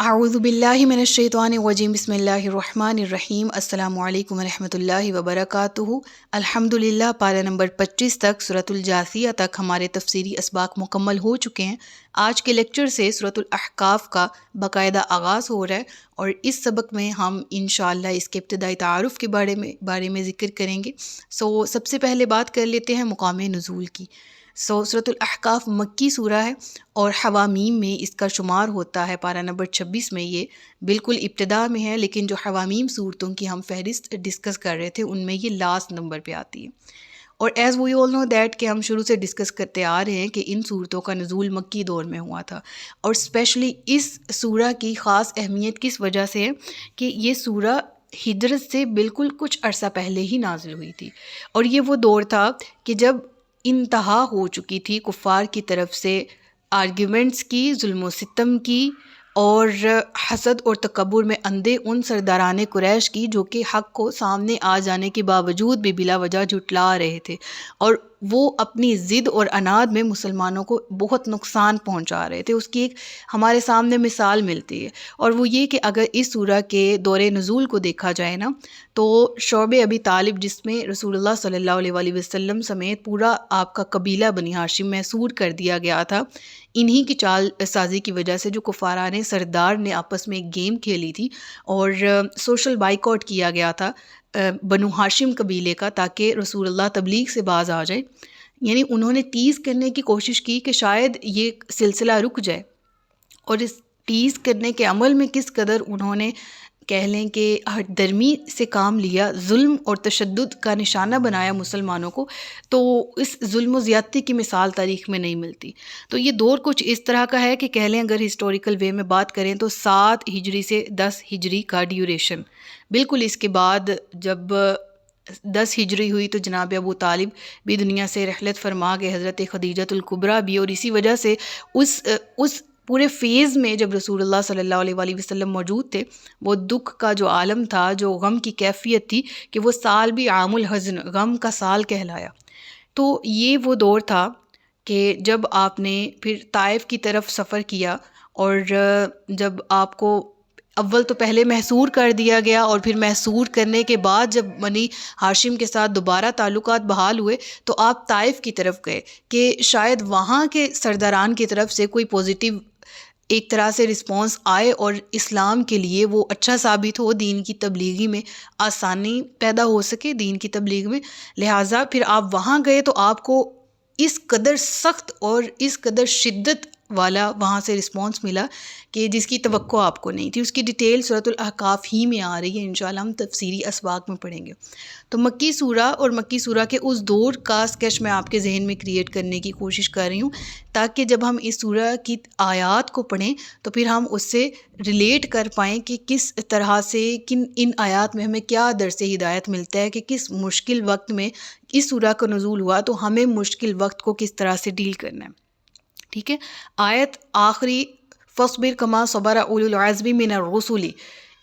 اعوذ باللہ من الشیطان الرجیم بسم اللہ الرحمن الرحیم السلام علیکم ورحمۃ اللہ وبرکاتہ۔ الحمدللہ پارہ نمبر 25 تک سورۃ الجاثیہ تک ہمارے تفسیری اسباق مکمل ہو چکے ہیں۔ آج کے لیکچر سے سورۃ الاحقاف کا باقاعدہ آغاز ہو رہا ہے اور اس سبق میں ہم انشاءاللہ اس کے ابتدائی تعارف کے بارے میں ذکر کریں گے۔ سب سے پہلے بات کر لیتے ہیں مقام نزول کی۔ سورۃ الاحقاف مکی سورہ ہے اور حوامیم میں اس کا شمار ہوتا ہے۔ پارہ نمبر 26 میں یہ بالکل ابتدا میں ہے، لیکن جو حوامیم صورتوں کی ہم فہرست ڈسکس کر رہے تھے ان میں یہ لاسٹ نمبر پہ آتی ہے۔ اور as we all know that کہ ہم شروع سے ڈسکس کرتے آ رہے ہیں کہ ان صورتوں کا نزول مکی دور میں ہوا تھا، اور اسپیشلی اس سورہ کی خاص اہمیت کس وجہ سے ہے کہ یہ سورہ ہجرت سے بالکل کچھ عرصہ پہلے ہی نازل ہوئی تھی، اور یہ وہ دور تھا کہ جب انتہا ہو چکی تھی کفار کی طرف سے آرگیومنٹس کی، ظلم و ستم کی، اور حسد اور تکبر میں اندھے ان سرداران قریش کی جو کہ حق کو سامنے آ جانے کے باوجود بھی بلا وجہ جھٹلا رہے تھے، اور وہ اپنی ضد اور عناد میں مسلمانوں کو بہت نقصان پہنچا رہے تھے۔ اس کی ایک ہمارے سامنے مثال ملتی ہے، اور وہ یہ کہ اگر اس سورہ کے دور نزول کو دیکھا جائے نا تو شعب ابی طالب، جس میں رسول اللہ صلی اللہ علیہ وآلہ وسلم سمیت پورا آپ کا قبیلہ بنی ہاشم محصور کر دیا گیا تھا، انہی کی چال سازی کی وجہ سے جو کفاران سردار نے آپس میں ایک گیم کھیلی تھی اور سوشل بائیکاٹ کیا گیا تھا بنو ہاشم قبیلے کا، تاکہ رسول اللہ تبلیغ سے باز آ جائے۔ یعنی انہوں نے ٹیز کرنے کی کوشش کی کہ شاید یہ سلسلہ رک جائے، اور اس ٹیز کرنے کے عمل میں کس قدر انہوں نے کہہ لیں کہ ہٹ درمی سے کام لیا، ظلم اور تشدد کا نشانہ بنایا مسلمانوں کو، تو اس ظلم و زیادتی کی مثال تاریخ میں نہیں ملتی۔ تو یہ دور کچھ اس طرح کا ہے کہ کہہ لیں اگر ہسٹوریکل وے میں بات کریں تو 7 ہجری سے 10 ہجری کا ڈیوریشن۔ بالکل اس کے بعد جب 10 ہجری ہوئی تو جناب ابو طالب بھی دنیا سے رحلت فرما گئے، حضرت خدیجۃ الکبریٰ بھی، اور اسی وجہ سے اس پورے فیز میں جب رسول اللہ صلی اللہ علیہ وآلہ وسلم موجود تھے، وہ دکھ کا جو عالم تھا، جو غم کی کیفیت تھی، کہ وہ سال بھی عام الحزن، غم کا سال کہلایا۔ تو یہ وہ دور تھا کہ جب آپ نے پھر طائف کی طرف سفر کیا، اور جب آپ کو اول تو پہلے محصور کر دیا گیا، اور پھر محصور کرنے کے بعد جب بنی ہاشم کے ساتھ دوبارہ تعلقات بحال ہوئے تو آپ طائف کی طرف گئے کہ شاید وہاں کے سرداران کی طرف سے کوئی پوزیٹیو ایک طرح سے رسپانس آئے اور اسلام کے لیے وہ اچھا ثابت ہو، دین کی تبلیغی میں آسانی پیدا ہو سکے، دین کی تبلیغ میں۔ لہٰذا پھر آپ وہاں گئے تو آپ کو اس قدر سخت اور اس قدر شدت والا وہاں سے رسپانس ملا کہ جس کی توقع آپ کو نہیں تھی۔ اس کی ڈیٹیل سورۃ الاحقاف ہی میں آ رہی ہے، انشاءاللہ ہم تفسیری اسباق میں پڑھیں گے۔ تو مکی سورہ اور مکی سورہ کے اس دور کا اسکیچ میں آپ کے ذہن میں کریٹ کرنے کی کوشش کر رہی ہوں، تاکہ جب ہم اس سورہ کی آیات کو پڑھیں تو پھر ہم اس سے ریلیٹ کر پائیں کہ کس طرح سے ان آیات میں ہمیں کیا درس ہدایت ملتا ہے، کہ کس مشکل وقت میں اس سورہ کا نزول ہوا تو ہمیں مشکل وقت کو کس طرح سے ڈیل کرنا ہے۔ ٹھیک ہے، آیت آخری فَاصْبِرْ كَمَا صَبَرَ أُولُو الْعَزْمِ مِنَ الرُّسُلِ،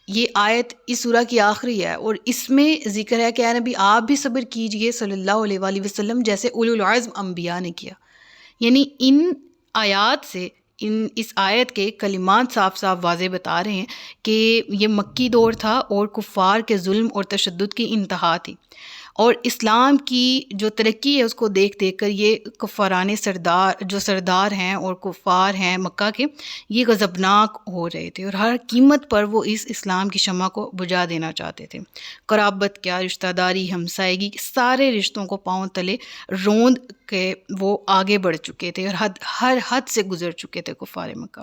یہ آیت اس سورہ کی آخری ہے، اور اس میں ذکر ہے کہ اے نبی آپ بھی صبر کیجئے صلی اللہ علیہ وآلہ وسلم جیسے اولو العزم انبیاء نے کیا۔ یعنی ان آیات سے اس آیت کے کلمات صاف صاف واضح بتا رہے ہیں کہ یہ مکی دور تھا اور کفار کے ظلم اور تشدد کی انتہا تھی، اور اسلام کی جو ترقی ہے اس کو دیکھ کر یہ کفاران سردار ہیں اور کفار ہیں مکہ کے، یہ غضبناک ہو رہے تھے، اور ہر قیمت پر وہ اس اسلام کی شمع کو بجھا دینا چاہتے تھے۔ قرابت کیا، رشتہ داری، ہمسائیگی، سارے رشتوں کو پاؤں تلے روند کے وہ آگے بڑھ چکے تھے، اور ہر حد سے گزر چکے تھے کفار مکہ،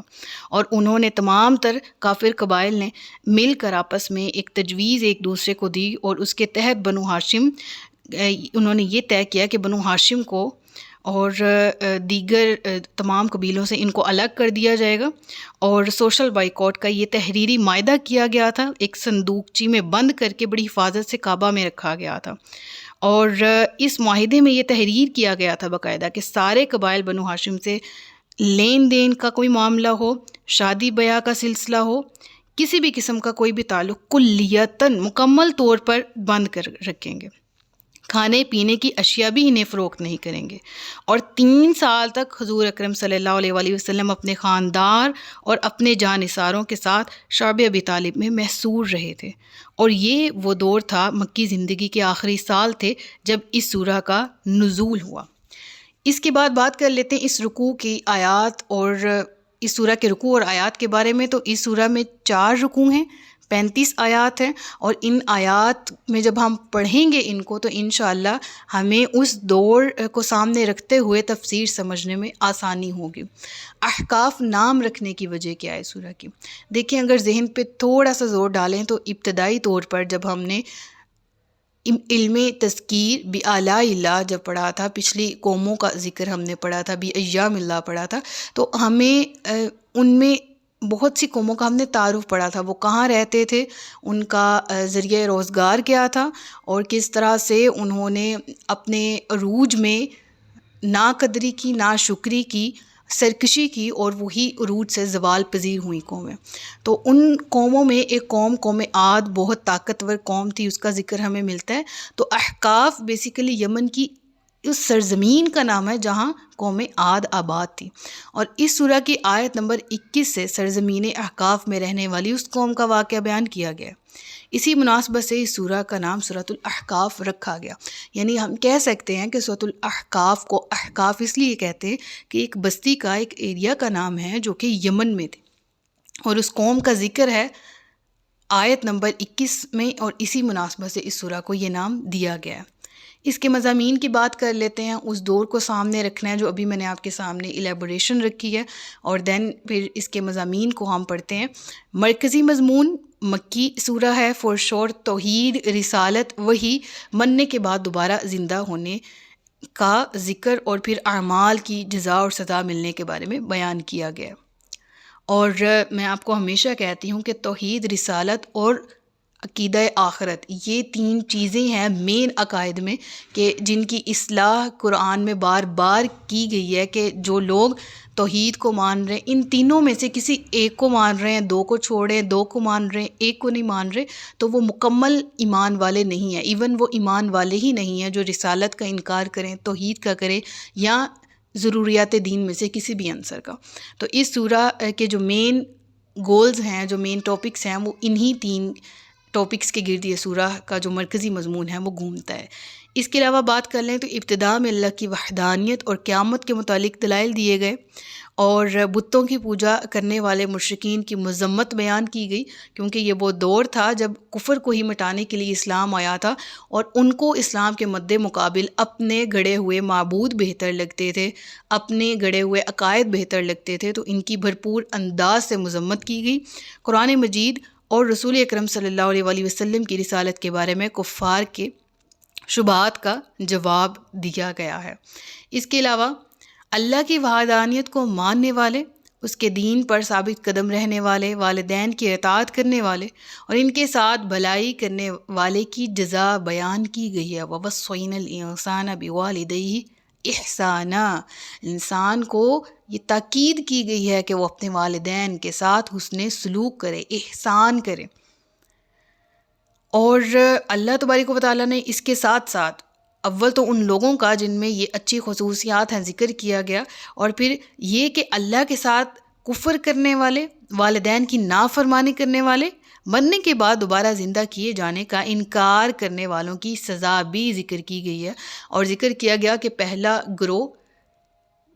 اور انہوں نے تمام تر کافر قبائل نے مل کر آپس میں ایک تجویز ایک دوسرے کو دی، اور اس کے تحت بنو ہاشم انہوں نے یہ طے کیا کہ بنو ہاشم کو اور دیگر تمام قبیلوں سے ان کو الگ کر دیا جائے گا، اور سوشل بائیکاٹ کا یہ تحریری معاہدہ کیا گیا تھا، ایک صندوقچی میں بند کر کے بڑی حفاظت سے کعبہ میں رکھا گیا تھا، اور اس معاہدے میں یہ تحریر کیا گیا تھا باقاعدہ کہ سارے قبائل بنو ہاشم سے لین دین کا کوئی معاملہ ہو، شادی بیاہ کا سلسلہ ہو، کسی بھی قسم کا کوئی بھی تعلق کلیتاً مکمل طور پر بند کر رکھیں گے۔ کھانے پینے کی اشیاء بھی انہیں فروخت نہیں کریں گے، اور 3 سال تک حضور اکرم صلی اللہ علیہ وآلہ وسلم اپنے خاندان اور اپنے جانثاروں کے ساتھ شعب ابی طالب میں محصور رہے تھے، اور یہ وہ دور تھا، مکی زندگی کے آخری سال تھے جب اس سورہ کا نزول ہوا۔ اس کے بعد بات کر لیتے ہیں اس رکوع کی آیات اور اس سورہ کے رکوع اور آیات کے بارے میں۔ تو اس سورہ میں 4 رکوع ہیں، 35 آیات ہیں، اور ان آیات میں جب ہم پڑھیں گے ان کو تو انشاءاللہ ہمیں اس دور کو سامنے رکھتے ہوئے تفسیر سمجھنے میں آسانی ہوگی۔ احقاف نام رکھنے کی وجہ کیا ہے سورہ کی؟ دیکھیں، اگر ذہن پہ تھوڑا سا زور ڈالیں تو ابتدائی طور پر جب ہم نے علم تذکیر بآلاء اللہ جب پڑھا تھا، پچھلی قوموں کا ذکر ہم نے پڑھا تھا، بایام اللہ پڑھا تھا، تو ہمیں ان میں بہت سی قوموں کا ہم نے تعارف پڑھا تھا، وہ کہاں رہتے تھے، ان کا ذریعہ روزگار کیا تھا، اور کس طرح سے انہوں نے اپنے عروج میں ناقدری کی، ناشکری کی، سرکشی کی، اور وہی عروج سے زوال پذیر ہوئی قومیں۔ تو ان قوموں میں ایک قوم عاد بہت طاقتور قوم تھی، اس کا ذکر ہمیں ملتا ہے۔ تو احقاف بیسیکلی یمن کی اس سرزمین کا نام ہے جہاں قوم عاد آباد تھی، اور اس سورہ کی آیت نمبر 21 سے سرزمین احقاف میں رہنے والی اس قوم کا واقعہ بیان کیا گیا ہے۔ اسی مناسبت سے اس سورہ کا نام سورۃ الاحقاف رکھا گیا، یعنی ہم کہہ سکتے ہیں کہ سورۃ الاحقاف کو احقاف اس لیے کہتے ہیں کہ ایک بستی کا، ایک ایریا کا نام ہے جو کہ یمن میں تھے، اور اس قوم کا ذکر ہے آیت نمبر 21 میں، اور اسی مناسبت سے اس سورہ کو یہ نام دیا گیا ہے۔ اس کے مضامین کی بات کر لیتے ہیں، اس دور کو سامنے رکھنا ہے جو ابھی میں نے آپ کے سامنے ایلیبوریشن رکھی ہے، اور دین پھر اس کے مضامین کو ہم پڑھتے ہیں۔ مرکزی مضمون مکی سورہ ہے، فور شور توحید، رسالت، وحی، مرنے کے بعد دوبارہ زندہ ہونے کا ذکر، اور پھر اعمال کی جزا اور سزا ملنے کے بارے میں بیان کیا گیا۔ اور میں آپ کو ہمیشہ کہتی ہوں کہ توحید، رسالت اور عقیدہ آخرت، یہ 3 چیزیں ہیں مین عقائد میں کہ جن کی اصلاح قرآن میں بار بار کی گئی ہے، کہ جو لوگ توحید کو مان رہے ہیں، ان تینوں میں سے کسی ایک کو مان رہے ہیں، 2 کو چھوڑیں، 2 کو مان رہے ہیں، ایک کو نہیں مان رہے، تو وہ مکمل ایمان والے نہیں ہیں۔ ایون وہ ایمان والے ہی نہیں ہیں جو رسالت کا انکار کریں، توحید کا کریں، یا ضروریات دین میں سے کسی بھی عنصر کا۔ تو اس سورہ کے جو مین گولز ہیں، جو مین ٹاپکس ہیں، وہ انہی 3 ٹاپکس کے گرد یہ سورہ کا جو مرکزی مضمون ہے وہ گھومتا ہے۔ اس کے علاوہ بات کر لیں تو ابتدا میں اللہ کی وحدانیت اور قیامت کے متعلق دلائل دیے گئے، اور بتوں کی پوجا کرنے والے مشرکین کی مذمت بیان کی گئی، کیونکہ یہ وہ دور تھا جب کفر کو ہی مٹانے کے لیے اسلام آیا تھا، اور ان کو اسلام کے مد مقابل اپنے گڑے ہوئے معبود بہتر لگتے تھے، اپنے گڑے ہوئے عقائد بہتر لگتے تھے، تو ان کی بھرپور انداز سے مذمت کی گئی۔ قرآن مجید اور رسول اکرم صلی اللہ علیہ وآلہ وسلم کی رسالت کے بارے میں کفار کے شبہات کا جواب دیا گیا ہے۔ اس کے علاوہ اللہ کی وحدانیت کو ماننے والے، اس کے دین پر ثابت قدم رہنے والے، والدین کی اطاعت کرنے والے اور ان کے ساتھ بھلائی کرنے والے کی جزا بیان کی گئی ہے۔ وَوَصَّيْنَا الْإِنسَانَ بِوَالِدَيْهِ احسانًا، انسان کو یہ تاکید کی گئی ہے کہ وہ اپنے والدین کے ساتھ حسن سلوک کرے، احسان کرے۔ اور اللہ تبارک و تعالیٰ نے اس کے ساتھ ساتھ اول تو ان لوگوں کا جن میں یہ اچھی خصوصیات ہیں ذکر کیا گیا، اور پھر یہ کہ اللہ کے ساتھ کفر کرنے والے، والدین کی نافرمانی کرنے والے، مرنے کے بعد دوبارہ زندہ کیے جانے کا انکار کرنے والوں کی سزا بھی ذکر کی گئی ہے، اور ذکر کیا گیا کہ پہلا گروہ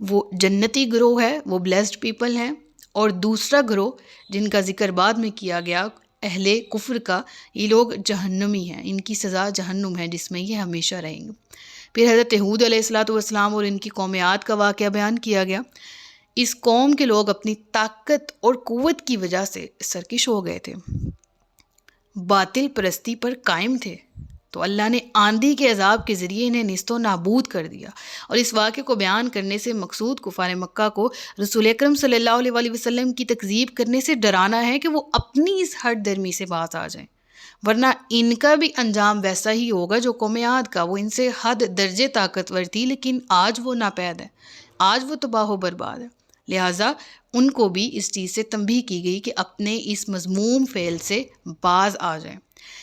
وہ جنتی گروہ ہے، وہ بلیسڈ پیپل ہیں، اور دوسرا گروہ جن کا ذکر بعد میں کیا گیا اہل کفر کا، یہ لوگ جہنمی ہیں، ان کی سزا جہنم ہے جس میں یہ ہمیشہ رہیں گے۔ پھر حضرت ہود علیہ السلام اور ان کی قوم عاد کا واقعہ بیان کیا گیا۔ اس قوم کے لوگ اپنی طاقت اور قوت کی وجہ سے سرکش ہو گئے تھے، باطل پرستی پر قائم تھے، تو اللہ نے آندھی کے عذاب کے ذریعے انہیں نیست و نابود کر دیا۔ اور اس واقعے کو بیان کرنے سے مقصود کفار مکہ کو رسول اکرم صلی اللہ علیہ وآلہ وسلم کی تکذیب کرنے سے ڈرانا ہے کہ وہ اپنی اس ہٹ درمی سے باز آ جائیں، ورنہ ان کا بھی انجام ویسا ہی ہوگا جو قوم عاد کا۔ وہ ان سے حد درجے طاقتور تھی، لیکن آج وہ ناپید ہے، آج وہ تباہ و برباد ہے، لہٰذا ان کو بھی اس چیز سے تنبیہ کی گئی کہ اپنے اس مذموم فعل سے باز آ جائیں۔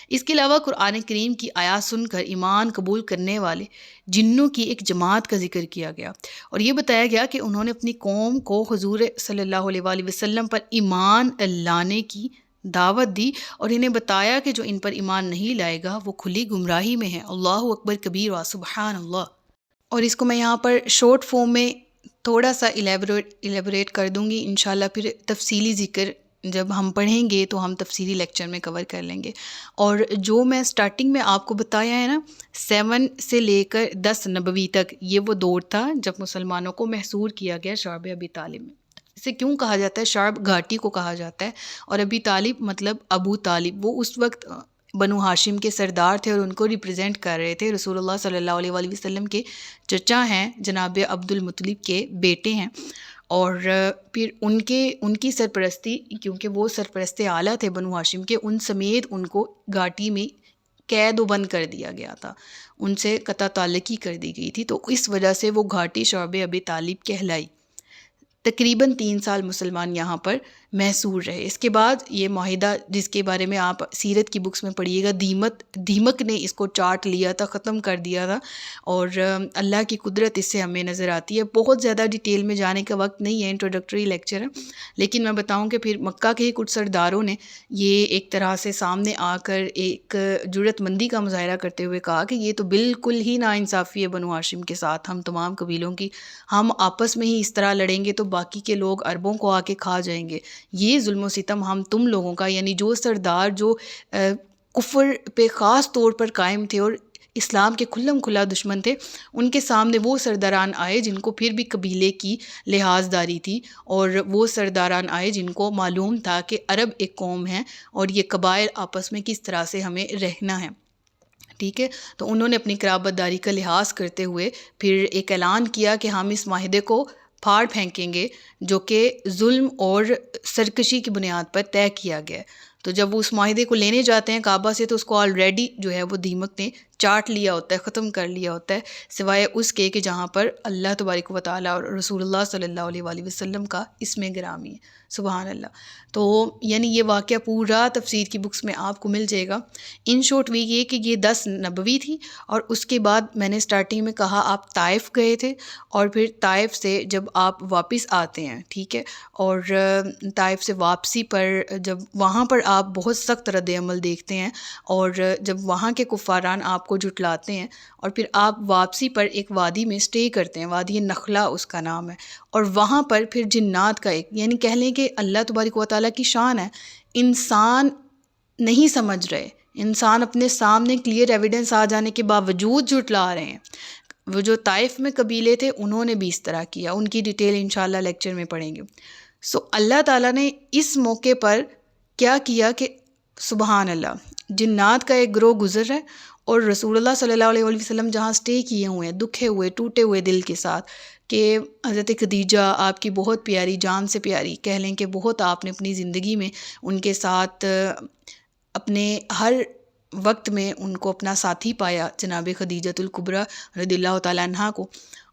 اس کے علاوہ قرآن کریم کی آیات سن کر ایمان قبول کرنے والے جنوں کی ایک جماعت کا ذکر کیا گیا، اور یہ بتایا گیا کہ انہوں نے اپنی قوم کو حضور صلی اللہ علیہ وآلہ وسلم پر ایمان لانے کی دعوت دی، اور انہیں بتایا کہ جو ان پر ایمان نہیں لائے گا وہ کھلی گمراہی میں ہے۔ اللہ اکبر کبیر و سبحان اللہ۔ اور اس کو میں یہاں پر شارٹ فارم میں تھوڑا سا ایلیبوریٹ کر دوں گی، انشاءاللہ پھر تفصیلی ذکر جب ہم پڑھیں گے تو ہم تفصیلی لیکچر میں کور کر لیں گے۔ اور جو میں سٹارٹنگ میں آپ کو بتایا ہے نا، 7 سے لے کر 10 نبوی تک، یہ وہ دور تھا جب مسلمانوں کو محصور کیا گیا شعب ابی طالب میں۔ اسے کیوں کہا جاتا ہے؟ شعب گھاٹی کو کہا جاتا ہے، اور ابی طالب مطلب ابو طالب، وہ اس وقت بنو ہاشم کے سردار تھے اور ان کو ریپرزینٹ کر رہے تھے۔ رسول اللہ صلی اللہ علیہ وآلہ وسلم کے چچا ہیں، جناب عبد المطلب کے بیٹے ہیں، اور پھر ان کی سرپرستی، کیونکہ وہ سرپرست اعلیٰ تھے بنو ہاشم کے، ان سمیت ان کو گھاٹی میں قید و بند کر دیا گیا تھا، ان سے قطع تعلقی کر دی گئی تھی، تو اس وجہ سے وہ گھاٹی شعب ابی طالب کہلائی۔ تقریباً 3 سال مسلمان یہاں پر محصور رہے۔ اس کے بعد یہ معاہدہ، جس کے بارے میں آپ سیرت کی بکس میں پڑھیے گا، دیمک نے اس کو چاٹ لیا تھا، ختم کر دیا تھا، اور اللہ کی قدرت اس سے ہمیں نظر آتی ہے۔ بہت زیادہ ڈیٹیل میں جانے کا وقت نہیں ہے، انٹروڈکٹری لیکچر ہے، لیکن میں بتاؤں کہ پھر مکہ کے ہی کچھ سرداروں نے یہ ایک طرح سے سامنے آ کر ایک جرأت مندی کا مظاہرہ کرتے ہوئے کہا کہ یہ تو بالکل ہی ناانصافی ہے بنو ہاشم کے ساتھ، ہم تمام قبیلوں کی، ہم آپس میں ہی اس طرح لڑیں گے تو باقی کے لوگ عربوں کو آ کے کھا جائیں گے، یہ ظلم و ستم ہم تم لوگوں کا، یعنی جو سردار جو کفر پہ خاص طور پر قائم تھے اور اسلام کے کھلم کھلا دشمن تھے، ان کے سامنے وہ سرداران آئے جن کو پھر بھی قبیلے کی لحاظ داری تھی، اور وہ سرداران آئے جن کو معلوم تھا کہ عرب ایک قوم ہے اور یہ قبائل آپس میں کس طرح سے ہمیں رہنا ہے، ٹھیک ہے۔ تو انہوں نے اپنی قرابت داری کا لحاظ کرتے ہوئے پھر ایک اعلان کیا کہ ہم اس معاہدے کو پھاڑ پھینکیں گے جو کہ ظلم اور سرکشی کی بنیاد پر طے کیا گیا ہے۔ تو جب وہ اس معاہدے کو لینے جاتے ہیں کعبہ سے، تو اس کو آلریڈی جو ہے وہ دیمک نے چاٹ لیا ہوتا ہے، ختم کر لیا ہوتا ہے، سوائے اس کے کہ جہاں پر اللہ تبارک و تعالیٰ اور رسول اللہ صلی اللہ علیہ وآلہ وسلم کا اسم گرامی ہے، سبحان اللہ۔ تو یعنی یہ واقعہ پورا تفسیر کی بکس میں آپ کو مل جائے گا۔ ان شارٹ وی یہ کہ یہ 10 نبوی تھی، اور اس کے بعد میں نے سٹارٹنگ میں کہا آپ طائف گئے تھے، اور پھر طائف سے جب آپ واپس آتے ہیں، ٹھیک ہے، اور طائف سے واپسی پر جب وہاں پر آپ بہت سخت رد عمل دیکھتے ہیں، اور جب وہاں کے کفاران آپ کو جھٹلاتے ہیں، اور پھر آپ واپسی پر ایک وادی میں سٹے کرتے ہیں، وادی نخلا اس کا نام ہے، اور وہاں پر پھر جنات کا ایک، یعنی کہہ لیں کہ اللہ تبارک و تعالیٰ کی شان ہے، انسان نہیں سمجھ رہے، انسان اپنے سامنے کلیئر ایویڈنس آ جانے کے باوجود جھٹلا رہے ہیں۔ وہ جو طائف میں قبیلے تھے انہوں نے بھی اس طرح کیا، ان کی ڈیٹیل انشاءاللہ لیکچر میں پڑھیں گے۔ اللہ تعالیٰ نے اس موقع پر کیا کیا کہ سبحان اللہ، جنات کا ایک گروہ گزر رہا ہے، اور رسول اللہ صلی اللہ علیہ وسلم جہاں سٹے کیے ہوئے ہیں، دکھے ہوئے ٹوٹے ہوئے دل کے ساتھ، کہ حضرت خدیجہ آپ کی بہت پیاری، جان سے پیاری، کہہ لیں کہ بہت آپ نے اپنی زندگی میں ان کے ساتھ اپنے ہر وقت میں ان کو اپنا ساتھی پایا، جناب خدیجۃ الکبریٰ رضی اللہ تعالیٰ عنہا کو،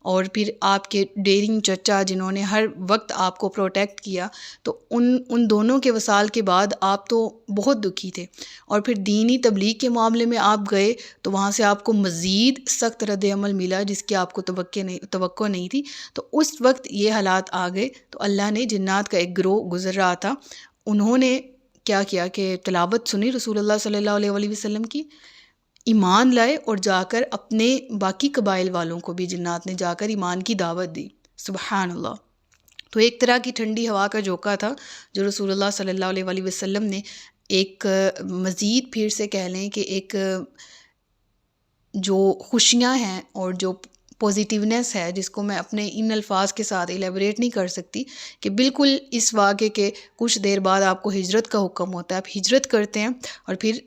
اور پھر آپ کے ڈیرنگ چچا جنہوں نے ہر وقت آپ کو پروٹیکٹ کیا، تو ان دونوں کے وصال کے بعد آپ تو بہت دکھی تھے، اور پھر دینی تبلیغ کے معاملے میں آپ گئے تو وہاں سے آپ کو مزید سخت رد عمل ملا جس کی آپ کو توقع نہیں تھی، تو اس وقت یہ حالات آ گئے، تو اللہ نے جنات کا ایک گروہ گزر رہا تھا، انہوں نے کیا کیا کہ تلاوت سنی رسول اللہ صلی اللہ علیہ وآلہ وسلم کی، ایمان لائے، اور جا کر اپنے باقی قبائل والوں کو بھی جنات نے جا کر ایمان کی دعوت دی، سبحان اللہ۔ تو ایک طرح کی ٹھنڈی ہوا کا جھونکا تھا جو رسول اللہ صلی اللہ علیہ وآلہ وسلم نے ایک مزید پھر سے کہہ لیں کہ ایک جو خوشیاں ہیں اور جو پوزیٹیونیس ہے، جس کو میں اپنے ان الفاظ کے ساتھ ایلیبوریٹ نہیں کر سکتی، کہ بالکل اس واقعے کے کچھ دیر بعد آپ کو ہجرت کا حکم ہوتا ہے، آپ ہجرت کرتے ہیں، اور پھر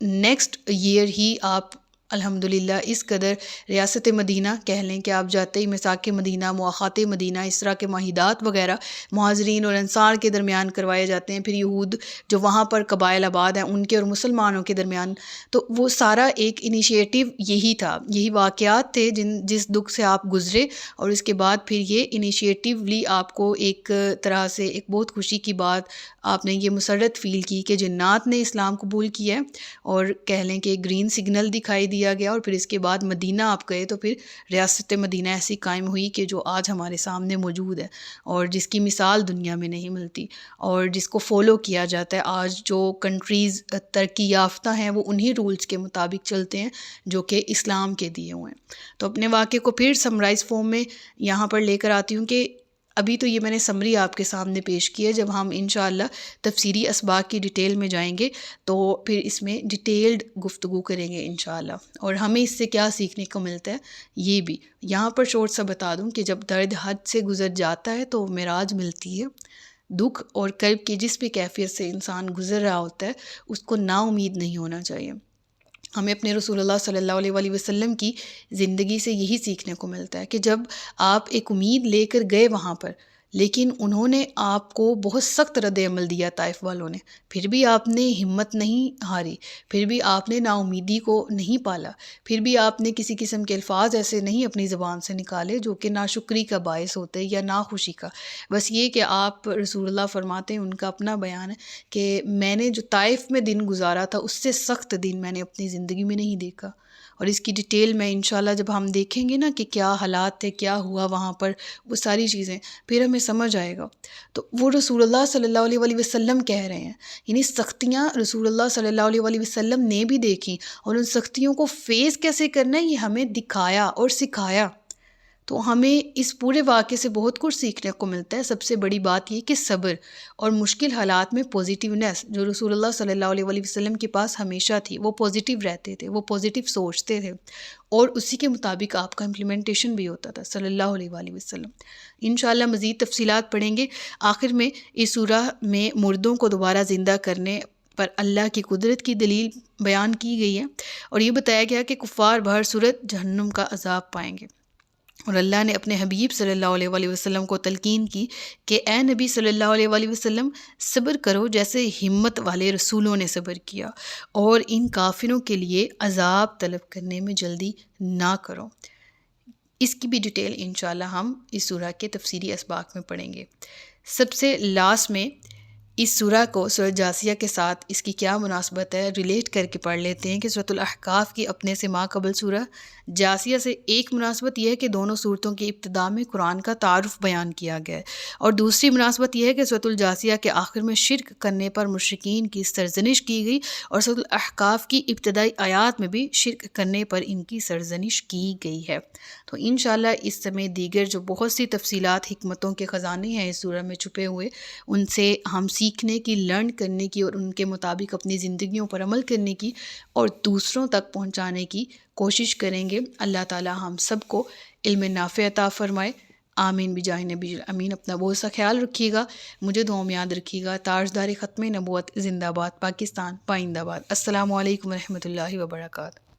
نیکسٹ ایئر ہی آپ الحمدللہ اس قدر ریاست مدینہ کہہ لیں کہ آپ جاتے ہی میثاق مدینہ، مواخات مدینہ، اس طرح کے معاہدات وغیرہ مہاجرین اور انصار کے درمیان کروائے جاتے ہیں، پھر یہود جو وہاں پر قبائل آباد ہیں ان کے اور مسلمانوں کے درمیان، تو وہ سارا ایک انیشیٹو یہی تھا، یہی واقعات تھے جس دکھ سے آپ گزرے، اور اس کے بعد پھر یہ انیشیٹیولی آپ کو ایک طرح سے ایک بہت خوشی کی بات آپ نے یہ مسرت فیل کی کہ جنات نے اسلام قبول کیا ہے، اور کہہ لیں کہ گرین سگنل دکھائی دیا گیا، اور پھر اس کے بعد مدینہ آپ گئے تو پھر ریاست مدینہ ایسی قائم ہوئی کہ جو آج ہمارے سامنے موجود ہے، اور جس کی مثال دنیا میں نہیں ملتی، اور جس کو فالو کیا جاتا ہے۔ آج جو کنٹریز ترقی یافتہ ہیں وہ انہی رولز کے مطابق چلتے ہیں جو کہ اسلام کے دیے ہوئے ہیں۔ تو اپنے واقعے کو پھر سمرائز فارم میں یہاں پر لے کر آتی ہوں کہ ابھی تو یہ میں نے سمری آپ کے سامنے پیش کی ہے، جب ہم انشاءاللہ تفسیری اسباق کی ڈیٹیل میں جائیں گے تو پھر اس میں ڈیٹیلڈ گفتگو کریں گے انشاءاللہ، اور ہمیں اس سے کیا سیکھنے کو ملتا ہے یہ بھی یہاں پر شورٹ سا بتا دوں کہ جب درد حد سے گزر جاتا ہے تو معراج ملتی ہے۔ دکھ اور کرب کی جس بھی کیفیت سے انسان گزر رہا ہوتا ہے اس کو نا امید نہیں ہونا چاہیے۔ ہمیں اپنے رسول اللہ صلی اللہ علیہ وآلہ وسلم کی زندگی سے یہی سیکھنے کو ملتا ہے کہ جب آپ ایک امید لے کر گئے وہاں پر، لیکن انہوں نے آپ کو بہت سخت رد عمل دیا طائف والوں نے، پھر بھی آپ نے ہمت نہیں ہاری، پھر بھی آپ نے نا امیدی کو نہیں پالا، پھر بھی آپ نے کسی قسم کے الفاظ ایسے نہیں اپنی زبان سے نکالے جو کہ ناشکری کا باعث ہوتے یا ناخوشی کا۔ بس یہ کہ آپ رسول اللہ فرماتے ہیں، ان کا اپنا بیان ہے کہ میں نے جو طائف میں دن گزارا تھا اس سے سخت دن میں نے اپنی زندگی میں نہیں دیکھا، اور اس کی ڈیٹیل میں انشاءاللہ جب ہم دیکھیں گے نا کہ کیا حالات تھے، کیا ہوا وہاں پر، وہ ساری چیزیں پھر ہمیں سمجھ آئے گا۔ تو وہ رسول اللہ صلی اللہ علیہ وآلہ وسلم کہہ رہے ہیں، یعنی سختیاں رسول اللہ صلی اللہ علیہ وآلہ وسلم نے بھی دیکھیں، اور ان سختیوں کو فیس کیسے کرنا ہے یہ ہمیں دکھایا اور سکھایا۔ تو ہمیں اس پورے واقعے سے بہت کچھ سیکھنے کو ملتا ہے۔ سب سے بڑی بات یہ کہ صبر اور مشکل حالات میں پوزیٹیونیس جو رسول اللہ صلی اللہ علیہ وآلہ وسلم کے پاس ہمیشہ تھی، وہ پوزیٹیو رہتے تھے، وہ پوزیٹیو سوچتے تھے، اور اسی کے مطابق آپ کا امپلیمنٹیشن بھی ہوتا تھا صلی اللہ علیہ وآلہ وسلم۔ انشاءاللہ مزید تفصیلات پڑھیں گے۔ آخر میں اس سورہ میں مردوں کو دوبارہ زندہ کرنے پر اللہ کی قدرت کی دلیل بیان کی گئی ہے، اور یہ بتایا گیا کہ کفار بہر صورت جہنم کا عذاب پائیں گے، اور اللہ نے اپنے حبیب صلی اللہ علیہ وآلہ وسلم کو تلقین کی کہ اے نبی صلی اللہ علیہ وآلہ وسلم صبر کرو جیسے ہمت والے رسولوں نے صبر کیا، اور ان کافروں کے لیے عذاب طلب کرنے میں جلدی نہ کرو۔ اس کی بھی ڈیٹیل انشاءاللہ ہم اس سورہ کے تفسیری اسباق میں پڑھیں گے۔ سب سے لاسٹ میں اس سورہ کو سورہ جاثیہ کے ساتھ اس کی کیا مناسبت ہے ریلیٹ کر کے پڑھ لیتے ہیں کہ سورۃ الاحقاف کی اپنے سے ماقبل سورہ جاثیہ سے ایک مناسبت یہ ہے کہ دونوں صورتوں کی ابتدا میں قرآن کا تعارف بیان کیا گیا ہے، اور دوسری مناسبت یہ ہے کہ سورۃ الجاثیہ کے آخر میں شرک کرنے پر مشرکین کی سرزنش کی گئی، اور سورۃ الاحقاف کی ابتدائی آیات میں بھی شرک کرنے پر ان کی سرزنش کی گئی ہے۔ تو انشاءاللہ اس سمیت دیگر جو بہت سی تفصیلات حکمتوں کے خزانے ہیں اس سورہ میں چھپے ہوئے، ان سے ہم سیکھنے کی، لرن کرنے کی، اور ان کے مطابق اپنی زندگیوں پر عمل کرنے کی اور دوسروں تک پہنچانے کی کوشش کریں گے۔ اللہ تعالی ہم سب کو علم نافع عطا فرمائے، آمین بجاہ نبی امین۔ اپنا بہت سا خیال رکھیے گا، مجھے دعاؤں میں یاد رکھیے گا۔ تاجدار ختم نبوت زندہ باد، پاکستان پائندہ باد۔ السلام علیکم ورحمۃ اللہ وبرکاتہ۔